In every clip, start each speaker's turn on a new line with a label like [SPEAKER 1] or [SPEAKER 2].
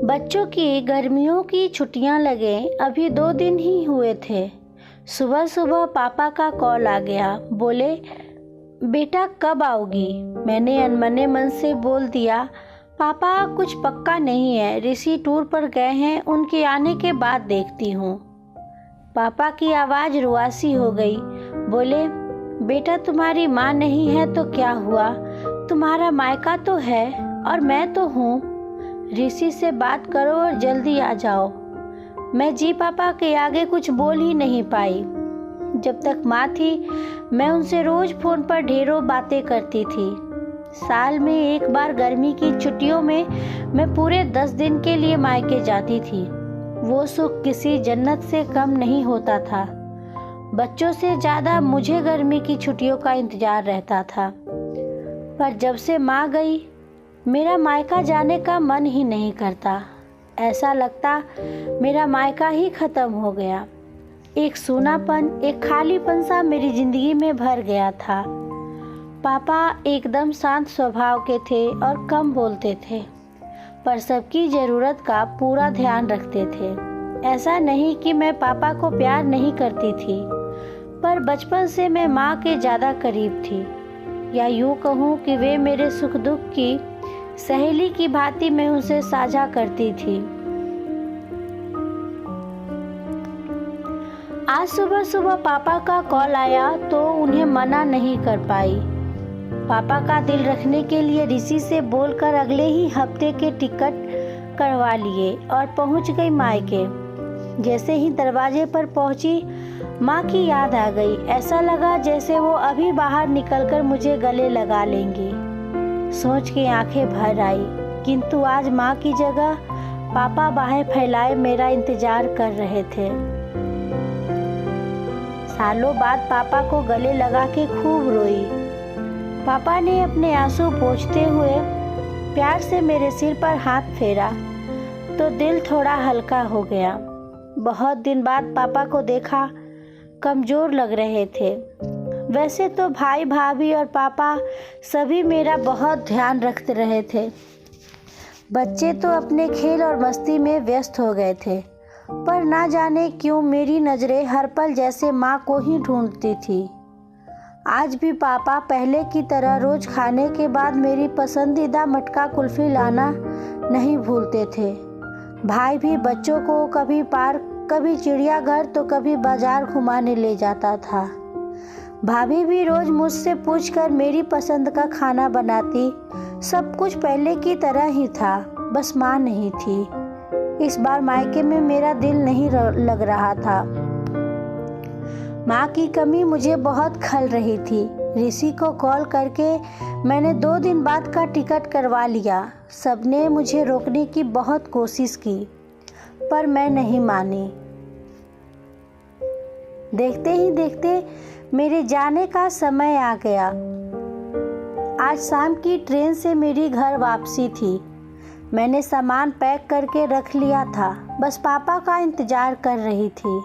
[SPEAKER 1] बच्चों की गर्मियों की छुट्टियां लगे अभी 2 दिन ही हुए थे। सुबह सुबह पापा का कॉल आ गया। बोले, बेटा कब आओगी? मैंने अनमने मन से बोल दिया, पापा कुछ पक्का नहीं है, ऋषि टूर पर गए हैं, उनके आने के बाद देखती हूँ। पापा की आवाज़ रुआसी हो गई। बोले, बेटा तुम्हारी माँ नहीं है तो क्या हुआ, तुम्हारा मायका तो है और मैं तो हूँ। ऋषि से बात करो और जल्दी आ जाओ। मैं जी पापा के आगे कुछ बोल ही नहीं पाई। जब तक माँ थी मैं उनसे रोज फोन पर ढेरों बातें करती थी। साल में एक बार गर्मी की छुट्टियों में मैं पूरे 10 दिन के लिए मायके जाती थी। वो सुख किसी जन्नत से कम नहीं होता था। बच्चों से ज़्यादा मुझे गर्मी की छुट्टियों का इंतजार रहता था। पर जब से माँ गई मेरा मायका जाने का मन ही नहीं करता। ऐसा लगता मेरा मायका ही ख़त्म हो गया। एक सूनापन, एक खालीपन सा मेरी ज़िंदगी में भर गया था। पापा एकदम शांत स्वभाव के थे और कम बोलते थे, पर सबकी ज़रूरत का पूरा ध्यान रखते थे। ऐसा नहीं कि मैं पापा को प्यार नहीं करती थी, पर बचपन से मैं माँ के ज़्यादा करीब थी, या यूँ कहूँ कि वे मेरे सुख दुख की सहेली की भांति मैं उनसे साझा करती थी। आज सुबह सुबह पापा का कॉल आया तो उन्हें मना नहीं कर पाई। पापा का दिल रखने के लिए ऋषि से बोलकर अगले ही हफ्ते के टिकट करवा लिए और पहुंच गई मायके। जैसे ही दरवाजे पर पहुंची माँ की याद आ गई। ऐसा लगा जैसे वो अभी बाहर निकलकर मुझे गले लगा लेंगी। सोच के आंखें भर आई, किंतु आज माँ की जगह पापा बाहें फैलाए मेरा इंतजार कर रहे थे। सालों बाद पापा को गले लगा के खूब रोई। पापा ने अपने आंसू पोंछते हुए प्यार से मेरे सिर पर हाथ फेरा तो दिल थोड़ा हल्का हो गया। बहुत दिन बाद पापा को देखा, कमज़ोर लग रहे थे। वैसे तो भाई भाभी और पापा सभी मेरा बहुत ध्यान रखते रहे थे। बच्चे तो अपने खेल और मस्ती में व्यस्त हो गए थे, पर ना जाने क्यों मेरी नज़रें हर पल जैसे माँ को ही ढूंढती थी। आज भी पापा पहले की तरह रोज़ खाने के बाद मेरी पसंदीदा मटका कुल्फ़ी लाना नहीं भूलते थे। भाई भी बच्चों को कभी पार्क, कभी चिड़ियाघर तो कभी बाज़ार घुमाने ले जाता था। भाभी भी रोज़ मुझसे पूछकर मेरी पसंद का खाना बनाती। सब कुछ पहले की तरह ही था, बस माँ नहीं थी। इस बार मायके में मेरा दिल नहीं लग रहा था। माँ की कमी मुझे बहुत खल रही थी। ऋषि को कॉल करके मैंने 2 दिन बाद का टिकट करवा लिया। सबने मुझे रोकने की बहुत कोशिश की, पर मैं नहीं मानी। देखते ही देखते मेरे जाने का समय आ गया। आज शाम की ट्रेन से मेरी घर वापसी थी। मैंने सामान पैक करके रख लिया था, बस पापा का इंतज़ार कर रही थी।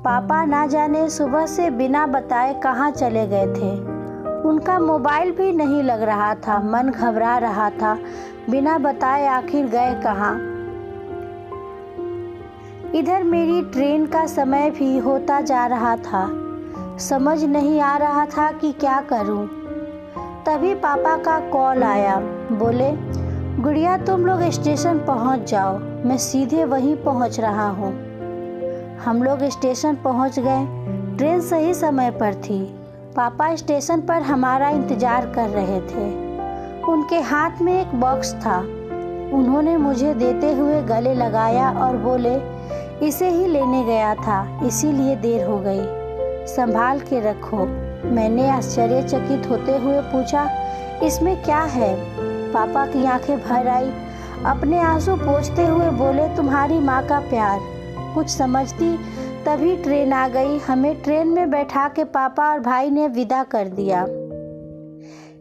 [SPEAKER 1] पापा ना जाने सुबह से बिना बताए कहाँ चले गए थे। उनका मोबाइल भी नहीं लग रहा था। मन घबरा रहा था, बिना बताए आखिर गए कहाँ। इधर मेरी ट्रेन का समय भी होता जा रहा था। समझ नहीं आ रहा था कि क्या करूं। तभी पापा का कॉल आया। बोले, गुड़िया तुम लोग स्टेशन पहुंच जाओ, मैं सीधे वहीं पहुंच रहा हूं। हम लोग स्टेशन पहुंच गए। ट्रेन सही समय पर थी। पापा स्टेशन पर हमारा इंतज़ार कर रहे थे। उनके हाथ में एक बॉक्स था। उन्होंने मुझे देते हुए गले लगाया और बोले, इसे ही लेने गया था, इसीलिए देर हो गई, संभाल के रखो। मैंने आश्चर्यचकित होते हुए पूछा, इसमें क्या है? पापा की आंखें भर आई। अपने आंसू पोंछते हुए बोले, तुम्हारी माँ का प्यार। कुछ समझती तभी ट्रेन आ गई। हमें ट्रेन में बैठा के पापा और भाई ने विदा कर दिया।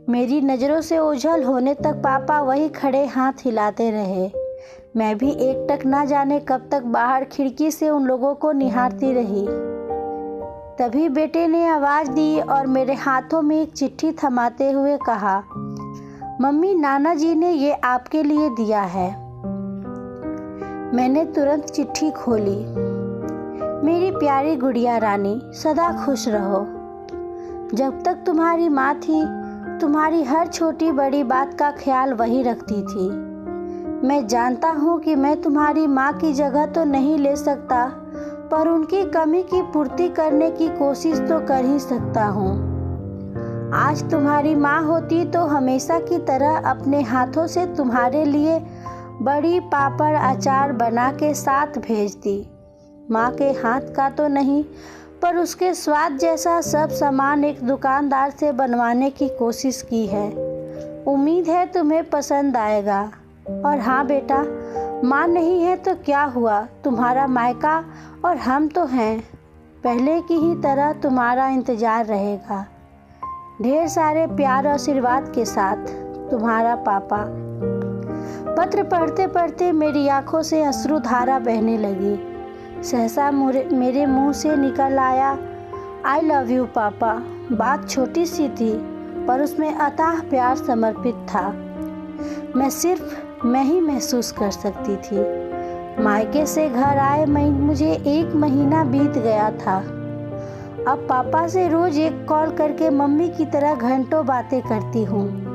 [SPEAKER 1] मेरी नज़रों से ओझल होने तक पापा वही खड़े हाथ हिलाते रहे। मैं भी एकटक ना जाने कब तक बाहर खिड़की से उन लोगों को निहारती रही। तभी बेटे ने आवाज़ दी और मेरे हाथों में एक चिट्ठी थमाते हुए कहा, मम्मी नाना जी ने ये आपके लिए दिया है। मैंने तुरंत चिट्ठी खोली। मेरी प्यारी गुड़िया रानी, सदा खुश रहो। जब तक तुम्हारी माँ थी, तुम्हारी हर छोटी बड़ी बात का ख्याल वही रखती थी। मैं जानता हूँ कि मैं तुम्हारी माँ की जगह तो नहीं ले सकता, पर उनकी कमी की पूर्ति करने की कोशिश तो कर ही सकता हूँ। आज तुम्हारी माँ होती तो हमेशा की तरह अपने हाथों से तुम्हारे लिए बड़ी पापड़ अचार बना के साथ भेजती। माँ के हाथ का तो नहीं, पर उसके स्वाद जैसा सब सामान एक दुकानदार से बनवाने की कोशिश की है। उम्मीद है तुम्हें पसंद आएगा। और हाँ बेटा, माँ नहीं है तो क्या हुआ, तुम्हारा मायका और हम तो हैं। पहले की ही तरह तुम्हारा इंतज़ार रहेगा। ढेर सारे प्यार और आशीर्वाद के साथ, तुम्हारा पापा। पत्र पढ़ते पढ़ते मेरी आंखों से अश्रुधारा बहने लगी। सहसा मेरे मुंह से निकल आया, आई लव यू पापा। बात छोटी सी थी, पर उसमें अथाह प्यार समर्पित था। मैं ही महसूस कर सकती थी। मायके से घर आए मुझे 1 महीना बीत गया था। अब पापा से रोज एक कॉल करके मम्मी की तरह घंटों बातें करती हूँ।